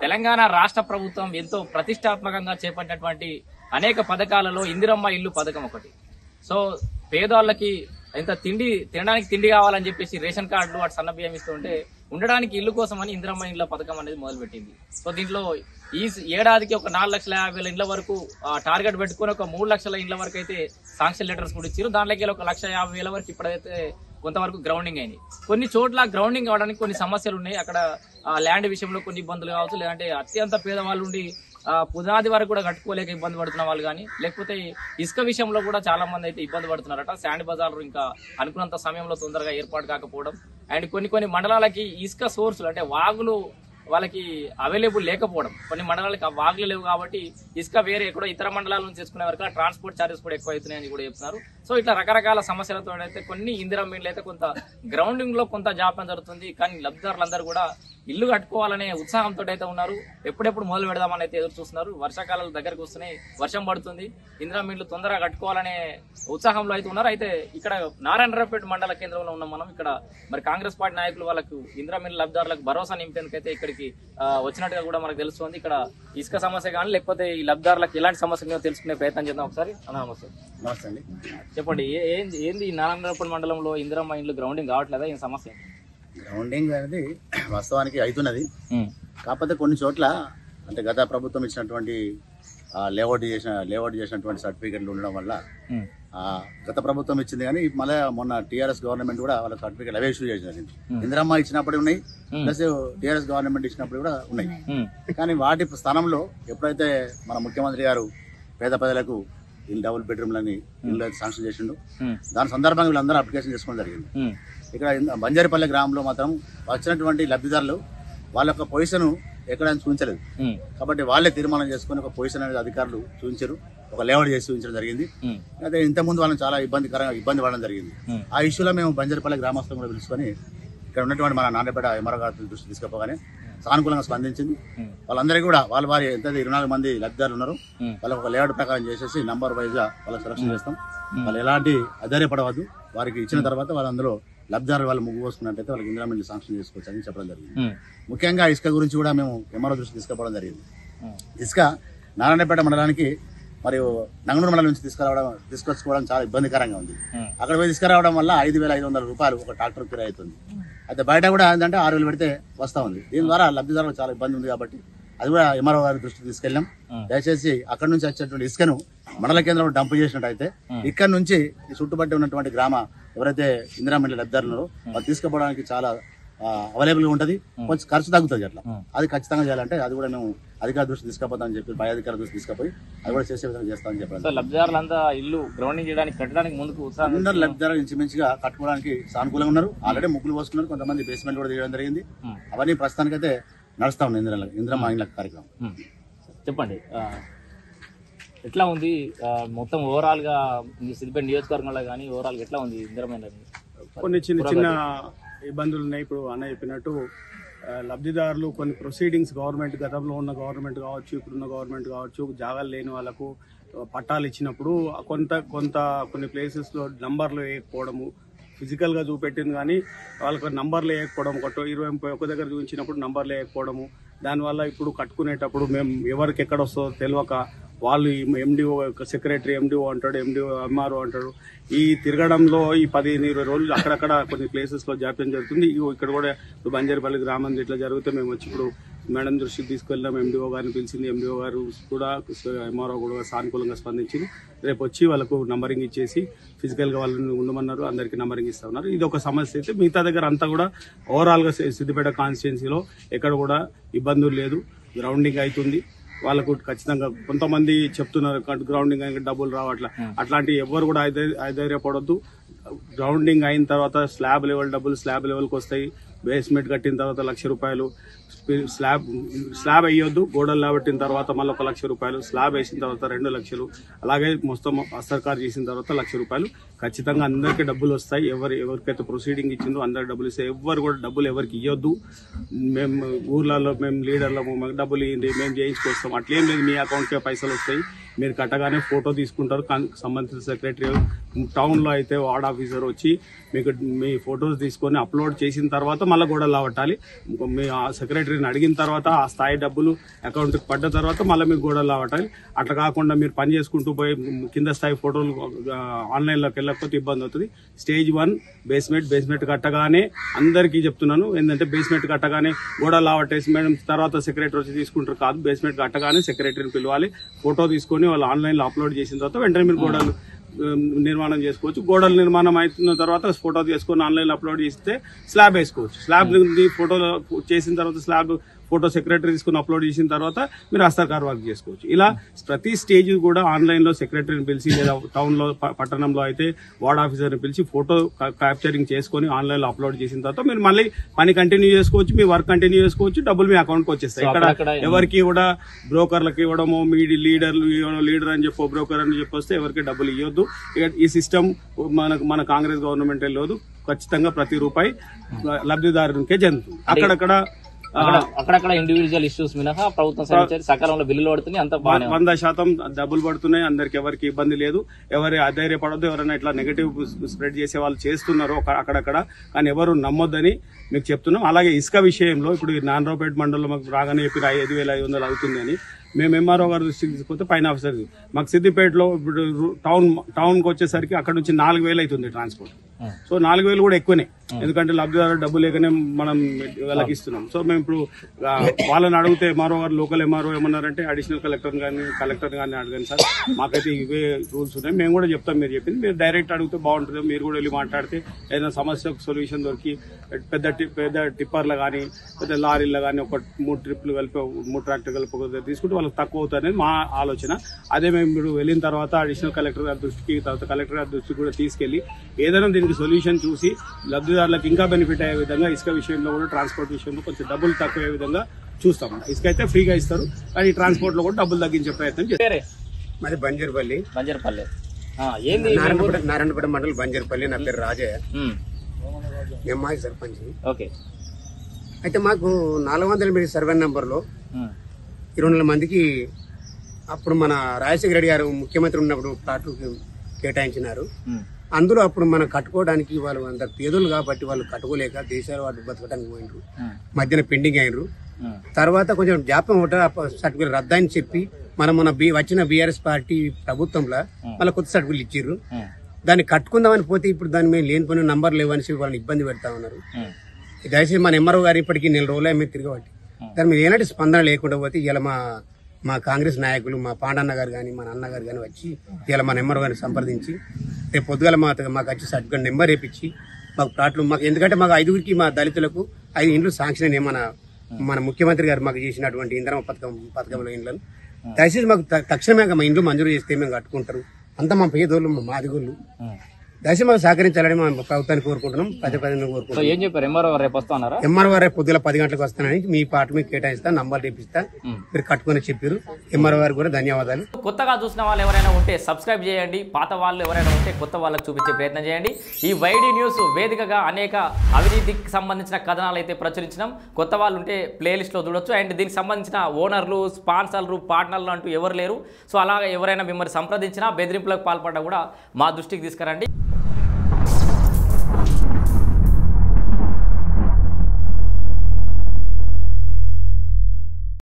తెలంగాణ రాష్ట్ర ప్రభుత్వం ఎంతో ప్రతిష్టాత్మకంగా చేపట్టినటువంటి అనేక పథకాలలో ఇందిరమ్మ ఇల్లు పథకం ఒకటి. సో పేదవాళ్ళకి ఎంత తినడానికి తిండి కావాలని చెప్పేసి రేషన్ కార్డులు అటు సన్న బియ్యం ఇస్తుంటే ఉండడానికి ఇల్లు కోసం అని ఇందిరమ్మ ఇళ్ల పథకం అనేది మొదలుపెట్టింది. సో దీంట్లో ఈ ఏడాదికి ఒక 4,50,000 ఇండ్ల వరకు టార్గెట్ పెట్టుకుని ఒక 3 లక్షల ఇండ్ల వరకు అయితే శాంక్షన్ లెటర్స్ కూడా ఇచ్చారు. దాంట్లోకి 1,50,000 వరకు ఇప్పుడైతే కొంతవరకు గ్రౌండింగ్ అయింది. కొన్ని చోట్ల గ్రౌండింగ్ అవడానికి కొన్ని సమస్యలు ఉన్నాయి. అక్కడ ల్యాండ్ విషయంలో కొన్ని ఇబ్బందులు కావచ్చు, లేదంటే అత్యంత పేదవాళ్ళు ఉండి పునాది వరకు కూడా కట్టుకోలేక ఇబ్బంది పడుతున్న వాళ్ళు కానీ, లేకపోతే ఇసుక విషయంలో కూడా చాలా మంది అయితే ఇబ్బంది పడుతున్నారట. శాండ్ బజార్లు ఇంకా అనుకున్నంత సమయంలో తొందరగా ఏర్పాటు కాకపోవడం, అండ్ కొన్ని మండలాలకి ఇసుక సోర్సులు అంటే వాగులు వాళ్ళకి అవైలబుల్ లేకపోవడం, కొన్ని మండలాలకి ఆ వాగులు లేవు కాబట్టి ఇసుక వేరే ఎక్కడో ఇతర మండలాల నుంచి చేసుకునే వరకు ట్రాన్స్పోర్ట్ ఛార్జెస్ కూడా ఎక్కువ అవుతున్నాయని కూడా చెప్తున్నారు. సో ఇట్లా రకరకాల సమస్యలతో అయితే కొన్ని ఇందిరమ్మ ఇళ్ళు అయితే కొంత గ్రౌండింగ్ లో కొంత జాప్యం జరుగుతుంది. కానీ లబ్ధిదారులందరూ కూడా ఇల్లు కట్టుకోవాలనే ఉత్సాహంతో అయితే ఉన్నారు. ఎప్పుడెప్పుడు మొదలు పెడదామని అయితే ఎదురు చూస్తున్నారు. వర్షాకాలాలు దగ్గరకు వస్తున్నాయి, వర్షం పడుతుంది, ఇందిరమ్మ ఇళ్ళు తొందరగా కట్టుకోవాలనే ఉత్సాహంలో అయితే ఉన్నారు. అయితే ఇక్కడ నారాయణరావుపేట మండల కేంద్రంలో ఉన్నాం మనం. ఇక్కడ మరి కాంగ్రెస్ పార్టీ నాయకులు వాళ్ళకు ఇందిరమ్మ ఇళ్ళు లబ్ధిదారులకు భరోసా నింపేందుకైతే ఇక్కడికి వచ్చినట్టుగా కూడా మనకు తెలుస్తుంది. ఇక్కడ ఇసుక సమస్య కానీ లేకపోతే ఈ లబ్ధిదారులకు ఎలాంటి సమస్య తెలుసుకునే ప్రయత్నం చేద్దాం ఒకసారి. నమస్తే. నమస్తే అండి. చెప్పండి, ఏంది నారాయణరావుపేట మండలంలో ఇందిరమ్మ ఇళ్ళు గ్రౌండింగ్ కావట్లేదా? ఏం సమస్య? గ్రౌండింగ్ అనేది వాస్తవానికి అవుతున్నది. కాకపోతే కొన్ని చోట్ల అంటే గత ప్రభుత్వం ఇచ్చినటువంటి లేఅవుట్ చేసినటువంటి సర్టిఫికెట్లు ఉండడం వల్ల గత ప్రభుత్వం ఇచ్చింది, కానీ మళ్ళీ మొన్న టీఆర్ఎస్ గవర్నమెంట్ కూడా వాళ్ళ సర్టిఫికెట్ అవే ఇష్యూ చేసినది. ఇందిరమ్మ ఇచ్చినప్పుడు ఉన్నాయి, ప్లస్ టీఆర్ఎస్ గవర్నమెంట్ ఇచ్చినప్పుడు కూడా ఉన్నాయి. కానీ వాటి స్థానంలో ఎప్పుడైతే మన ముఖ్యమంత్రి గారు పేద ప్రజలకు ఇల్లు డబుల్ బెడ్రూమ్లని ఇల్లు అయితే శాంక్షన్ చేసిండు, దాని సందర్భంగా వీళ్ళందరూ అప్లికేషన్ చేసుకోవడం జరిగింది. ఇక్కడ బంజారిపల్లి గ్రామంలో మాత్రం వచ్చినటువంటి లబ్ధిదారులు వాళ్ళ యొక్క పొజిషన్ ఎక్కడైనా చూపించలేదు. కాబట్టి వాళ్ళే తీర్మానం చేసుకుని ఒక పొజిషన్ అనేది అధికారులు చూపించారు, ఒక లేఅవుట్ చేసి చూపించడం జరిగింది. అయితే ఇంతకుముందు వాళ్ళని చాలా ఇబ్బంది పడడం జరిగింది. ఆ ఇష్యూలో మేము బంజారిపల్లి గ్రామస్తులను కూడా పిలుచుకొని ఇక్కడ ఉన్నటువంటి మన నాన్నపేట ఎంఆర్ఓ గారి దృష్టి తీసుకుపోగానే సానుకూలంగా స్పందించింది. వాళ్ళందరికీ కూడా వారి ఎంత 24 మంది లబ్ధిదారులు ఉన్నారు, వాళ్ళకి ఒక లేఅవుట్ ప్రకారం చేసేసి నంబర్ వైజ్ గా వాళ్ళకి సెలక్షన్ చేస్తాం. వాళ్ళు ఎలాంటి అధైర్యపడవద్దు, వారికి ఇచ్చిన తర్వాత వాళ్ళందరూ లబ్ధిదారులు వాళ్ళు ముగ్గు పోసుకున్నట్టయితే వాళ్ళకి ఇందిరమ్మ ఇల్లు శాంక్షన్ చేసుకోవచ్చు అని చెప్పడం జరిగింది. ముఖ్యంగా ఇసుక గురించి కూడా మేము ఎంఆర్ఓ దృష్టి తీసుకుపోవడం జరిగింది. ఇసుక నారాయణపేట మండలానికి మరియు నంగనూరు మండలం నుంచి తీసుకొచ్చుకోవడం చాలా ఇబ్బందికరంగా ఉంది. అక్కడ పోయి తీసుకురావడం వల్ల 5,500 రూపాయలు ఒక ట్రాక్టర్ కిరాయి అవుతుంది. అయితే బయట కూడా ఏంటంటే 6,000 పెడితే వస్తా ఉంది. దీని ద్వారా లబ్ధిదారులకు చాలా ఇబ్బంది ఉంది. కాబట్టి అది కూడా ఎంఆర్ఓ గారి దృష్టికి తీసుకెళ్ళాం. దయచేసి అక్కడ నుంచి వచ్చేటువంటి ఇసుకను మండల కేంద్రంలో డంప్ చేసినట్టయితే ఇక్కడ నుంచి ఈ చుట్టుపట్టి ఉన్నటువంటి గ్రామ ఎవరైతే ఇందిరమ్మ ఇళ్ళ లబ్ధిదారులు ఉన్నారో వాళ్ళు తీసుకుపోవడానికి చాలా అవైలబుల్ గా ఉంటది, కొంచెం ఖర్చు తగ్గుతుంది. అట్లా అది ఖచ్చితంగా చేయాలంటే అది కూడా మేము అధికార దృష్టి తీసుకుపోతామని చెప్పి పై అధికారుల దృష్టి తీసుకుపోయి అది కూడా చేసే విధంగా చేస్తామని చెప్పారు. లబ్ధిదారులంతా ఇల్లు గ్రౌండింగ్ చేయడానికి కట్టడానికి ముందుకు అందరు లబ్ధిదారులు ఇంచుమించుగా కట్టుకోవడానికి సానుకూలంగా ఉన్నారు. ఆల్రెడీ ముగ్గులు పోసుకున్నారు, కొంతమంది బేస్మెంట్ కూడా తీయడం జరిగింది. అవన్నీ ప్రస్తుతానికైతే నడుస్తా ఉంది ఇందిరమ్మ ఇళ్ళ కార్యక్రమం. చెప్పండి, ఎట్లా ఉంది మొత్తం ఓవరాల్ గా సిద్దిపేట నియోజకవర్గంలో కానీ ఓవరాల్ గా ఎట్లా ఉంది ఇందిరమ్మ? కొన్ని చిన్న ఇబ్బందులు ఉన్నాయి. ఇప్పుడు అన్న చెప్పినట్టు లబ్ధిదారులు కొన్ని ప్రొసీడింగ్స్ గవర్నమెంట్ గతంలో ఉన్న గవర్నమెంట్ కావచ్చు, ఇప్పుడున్న గవర్నమెంట్ కావచ్చు, జాగాలు లేని వాళ్ళకు పట్టాలు ఇచ్చినప్పుడు కొన్ని ప్లేసెస్లో నంబర్లు వేయకపోవడము, ఫిజికల్గా చూపెట్టింది కానీ వాళ్ళకి నంబర్లు వేయకపోవడం, 20 దగ్గర చూపించినప్పుడు నంబర్లు వేయకపోవడము, దానివల్ల ఇప్పుడు కట్టుకునేటప్పుడు మేము ఎవరికి ఎక్కడ వస్తుందో తెలియక వాళ్ళు ఎండిఓ సెక్రటరీ ఎండిఓ అంటాడు, ఎండిఓ ఎంఆర్ఓ అంటాడు. ఈ తిరగడంలో ఈ 15-20 రోజులు అక్కడక్కడ కొన్ని ప్లేసెస్లో జాప్యం జరుగుతుంది. ఇక్కడ కూడా ఇప్పుడు బంజారిపల్లి గ్రామం ఇట్లా జరిగితే మేము వచ్చి ఇప్పుడు మేడం దృష్టికి తీసుకెళ్ళాం. ఎండిఓ గారిని పిలిచింది, ఎండిఓ గారు కూడా ఎంఆర్ఓ కూడా సానుకూలంగా స్పందించింది. రేపు వచ్చి వాళ్ళకు నంబరింగ్ ఇచ్చేసి ఫిజికల్గా వాళ్ళని ఉండమన్నారు, అందరికీ నంబరింగ్ ఇస్తా ఉన్నారు. ఇది ఒక సమస్య. అయితే మిగతా దగ్గర అంతా కూడా ఓవరాల్గా సిద్దిపేట కాన్స్టిట్యున్సీలో ఎక్కడ కూడా ఇబ్బందులు లేదు, గ్రౌండింగ్ అవుతుంది. వాళ్ళకు ఖచ్చితంగా కొంతమంది చెప్తున్నారు గ్రౌండింగ్ అయిన డబ్బులు రావట్లా, అట్లాంటి ఎవరు కూడా అధైర్యపడొద్దు. గ్రౌండింగ్ అయిన తర్వాత స్లాబ్ లెవెల్ డబ్బులు స్లాబ్ లెవెల్కి వస్తాయి. బేస్మెంట్ కట్టిన తర్వాత 1,00,000 రూపాయలు, స్లాబ్ వేయొద్దు, గోడలు లాబట్టిన తర్వాత మళ్ళీ 1,00,000 రూపాయలు, స్లాబ్ వేసిన తర్వాత 2 లక్షలు, అలాగే మొత్తం అస్తర్కారు చేసిన తర్వాత 1,00,000 రూపాయలు ఖచ్చితంగా అందరికీ డబ్బులు వస్తాయి. ఎవరికైతే ప్రొసీడింగ్ ఇచ్చిందో అందరికి డబ్బులు ఇస్తాయి. ఎవరు కూడా డబ్బులు ఎవరికి ఇవ్వద్దు. మేము ఊర్లలో మేము లీడర్లము మాకు డబ్బులు ఇవ్వండి మేము చేయించుకొస్తాం అట్లేం లేదు. మీ అకౌంట్కే పైసలు వస్తాయి, మీరు కట్టగానే ఫోటో తీసుకుంటారు, సంబంధిత సెక్రటరీ టౌన్లో అయితే వార్డ్ ఆఫీసర్ వచ్చి మీకు మీ ఫొటోస్ తీసుకొని అప్లోడ్ చేసిన తర్వాత మళ్ళీ గోడలు లావట్టాలి. మీ సెక్రటరీని అడిగిన తర్వాత ఆ స్థాయి డబ్బులు అకౌంట్కి పడ్డ తర్వాత మళ్ళీ మీకు గోడలు లావట్టాలి. అట్లా కాకుండా మీరు పని చేసుకుంటూ పోయి కింద స్థాయి ఫోటోలు ఆన్లైన్లోకి వెళ్ళకపోతే ఇబ్బంది అవుతుంది. స్టేజ్ 1 బేస్మెంట్ కట్టగానే అందరికీ చెప్తున్నాను ఏంటంటే బేస్మెంట్ కట్టగానే గోడలు లావట్టేసి మేడం తర్వాత సెక్రటరీ వచ్చి తీసుకుంటారు కాదు. బేస్మెంట్ కట్టగానే సెక్రటరీని పిలవాలి, ఫోటో తీసుకొని వాళ్ళు ఆన్లైన్లో అప్లోడ్ చేసిన తర్వాత వెంటనే మీరు గోడలు నిర్మాణం చేసుకోవచ్చు. గోడలు నిర్మాణం అయిన తర్వాత ఫోటో తీసుకొని ఆన్లైన్ అప్లోడ్ చేస్తే స్లాబ్ వేసుకోవచ్చు. స్లాబ్ ఫోటో చేసిన తర్వాత స్లాబ్ ఫోటో సెక్రటరీ తీసుకుని అప్లోడ్ చేసిన తర్వాత మీరు హస్తకార్ వర్క్ చేసుకోవచ్చు. ఇలా ప్రతి స్టేజ్ కూడా ఆన్లైన్లో సెక్రటరీని పిలిచి లేదా టౌన్లో పట్టణంలో అయితే వార్డ్ ఆఫీసర్ని పిలిచి ఫోటో క్యాప్చరింగ్ చేసుకొని ఆన్లైన్లో అప్లోడ్ చేసిన తర్వాత మీరు మళ్ళీ పని కంటిన్యూ చేసుకోవచ్చు, మీ వర్క్ కంటిన్యూ చేసుకోవచ్చు, డబ్బులు మీ అకౌంట్కి వచ్చేస్తాయి. ఇక్కడ ఎవరికి కూడా బ్రోకర్లకు ఇవ్వడమో లీడర్ అని చెప్పో బ్రోకర్ అని చెప్పొస్తే ఎవరికి డబ్బులు ఇవ్వద్దు. ఈ సిస్టమ్ మన కాంగ్రెస్ గవర్నమెంట్ వెళ్ళదు. ఖచ్చితంగా ప్రతి రూపాయి లబ్ధిదారునికే చెందుతుంది. అక్కడక్కడ ఇండివిజువల్ ఇష్యూస్ మినహా ప్రభుత్వం సకాలంలో బిల్లులు పడుతున్నాయి, అంత 100% డబ్బులు పడుతున్నాయి. అందరికి ఎవరికి ఇబ్బంది లేదు. ఎవరు అధైర్యపడద్దు. ఎవరైనా ఇట్లా నెగటివ్ స్ప్రెడ్ చేసే వాళ్ళు చేస్తున్నారు అక్కడక్కడ, కానీ ఎవరు నమ్మొద్దని మీకు చెప్తున్నాం. అలాగే ఇసుక విషయంలో ఇప్పుడు నారాయణపేట మండలంలో మాకు రాగానే చెప్పి 5,500 అవుతుంది అని మేము ఎంఆర్ఓ గారి దృష్టికి తీసుకొస్తే పైన ఆఫీసర్ మాకు సిద్దిపేటలో ఇప్పుడు టౌన్కి వచ్చేసరికి అక్కడ నుంచి 4,000 అవుతుంది ట్రాన్స్పోర్ట్. సో 4,000 కూడా ఎక్కువనే, ఎందుకంటే లబ్ధిదారు డబ్బు లేకనే మనం వాళ్ళకి ఇస్తున్నాం. సో మేము ఇప్పుడు వాళ్ళని అడిగితే ఎంఆర్ఓ గారు లోకల్ ఎంఆర్ఓ ఏమన్నారంటే అడిషనల్ కలెక్టర్ కానీ అడగండి సార్, మాకైతే ఇవే రూల్స్ ఉన్నాయి. మేము కూడా చెప్తాం మీరు చెప్పింది, మీరు డైరెక్ట్ అడిగితే బాగుంటుంది. మీరు కూడా వెళ్ళి మాట్లాడితే ఏదైనా సమస్యకు సొల్యూషన్ దొరికి పెద్ద టిప్పర్లు కానీ పెద్ద లారీలు కానీ ఒక 3 ట్రిప్లు కలిపి 3 ట్రాక్టర్ కలిపి తీసుకుంటే వాళ్ళకి తక్కువ అవుతుంది అనేది మా ఆలోచన. అదే మేము ఇప్పుడు వెళ్ళిన తర్వాత అడిషనల్ కలెక్టర్ గారి దృష్టికి తర్వాత కలెక్టర్ గారి దృష్టికి కూడా తీసుకెళ్లి ఏదైనా దీనికి సొల్యూషన్ చూసి లబ్ధిదారులకు ఇంకా బెనిఫిట్ అయ్యే విధంగా ఇసుక విషయంలో కూడా ట్రాన్స్పోర్ట్ విషయంలో కొంచెం డబ్బులు తక్కువ అయ్యే విధంగా చూస్తాం. ఇసుక అయితే ఫ్రీగా ఇస్తారు, కానీ ట్రాన్స్పోర్ట్ లో కూడా డబ్బులు తగ్గించే ప్రయత్నం చేస్తారు. మాది బంజర్పల్లి నారాయణపేట మండలం బంజర్పల్లి. నా పేరు రాజయ్య, మేము మాజీ సర్పంచ్. అయితే మాకు 408 సర్వే నంబర్లో 200 మందికి అప్పుడు మన రాజశేఖర రెడ్డి గారు ముఖ్యమంత్రి ఉన్నప్పుడు ప్లాట్లు కేటాయించినారు. అందులో అప్పుడు మనం కట్టుకోవడానికి వాళ్ళు అంత పేదలు కాబట్టి వాళ్ళు కట్టుకోలేక దేశాలు వాళ్ళు బతకడానికి పోయినరు, మధ్యన పెండింగ్ అయినరు. తర్వాత కొంచెం జాప్యం ఒకట సర్టిఫికేట్ రద్దని చెప్పి మన వచ్చిన బీఆర్ఎస్ పార్టీ ప్రభుత్వంలో మళ్ళీ కొత్త సర్టిఫికేట్ ఇచ్చిర్రు. దాన్ని కట్టుకుందామని పోతే ఇప్పుడు దాని మీద లేని పని నంబర్ లేవని వాళ్ళని ఇబ్బంది పెడతా ఉన్నారు. దయచేసి మన ఎంఆర్ఓ గారు ఇప్పటికీ 4 రోజులు మీద తిరగబట్టి దాని మీద ఏనాటి స్పందన లేకుండా పోతే ఇలా మా కాంగ్రెస్ నాయకులు మా పాండన్న గారు కానీ మా నాన్నగారు కానీ వచ్చి ఇలా మన ఎంఆర్ఓ గారిని సంప్రదించి రేపు పొద్దుగల మాకు వచ్చి సర్టిఫికేట్ నెంబర్ వేపించి మాకు ప్లాట్లు మాకు, ఎందుకంటే మాకు 5గురికి మా దళితులకు 5 ఇండ్లు శాంక్షన్ అయినాయి మన ముఖ్యమంత్రి గారు మాకు చేసినటువంటి ఇందిరమ్మ పథకంలో ఇండ్లను. దయచేసి మాకు తక్షణమే మా ఇండ్లు మంజూరు చేస్తే మేము కట్టుకుంటారు. అంతా మా పేదోళ్ళు మా మాదిగోళ్ళు. దయచేసి మాకు సహకరించాలని మా ప్రభుత్వాన్ని కోరుకుంటున్నాం, ప్రజాప్రతినిధులను కోరుకుంటున్నాం. ఏం చెప్పారు ఎంఆర్ఓ రేపు వస్తున్నారా? ఎంఆర్ఓ గారు పొద్దుల 10 గంటలకు వస్తానని మీ పాట మీకు కేటాయిస్తా, నంబర్ రేపిస్తా, మీరు కట్టుకుని చెప్పారు. ఎంఆర్ఓ గారు కూడా ధన్యవాదాలు. కొత్తగా చూసిన వాళ్ళు ఎవరైనా ఉంటే సబ్స్క్రైబ్ చేయండి, పాత వాళ్ళు ఎవరైనా ఉంటే కొత్త వాళ్ళకి చూపించే ప్రయత్నం చేయండి. ఈ వైడి న్యూస్ వేదికగా అనేక అవినీతికి సంబంధించిన కథనాలు అయితే ప్రచురించినాం. కొత్త వాళ్ళు ఉంటే ప్లేలిస్ట్లో చూడొచ్చు. అండ్ దీనికి సంబంధించిన ఓనర్లు, స్పాన్సర్లు, పార్ట్నర్లు అంటూ ఎవరు లేరు. సో అలాగే ఎవరైనా మిమ్మల్ని సంప్రదించినా బెదిరింపులకు పాల్పడ్డా కూడా మా దృష్టికి తీసుకురండి.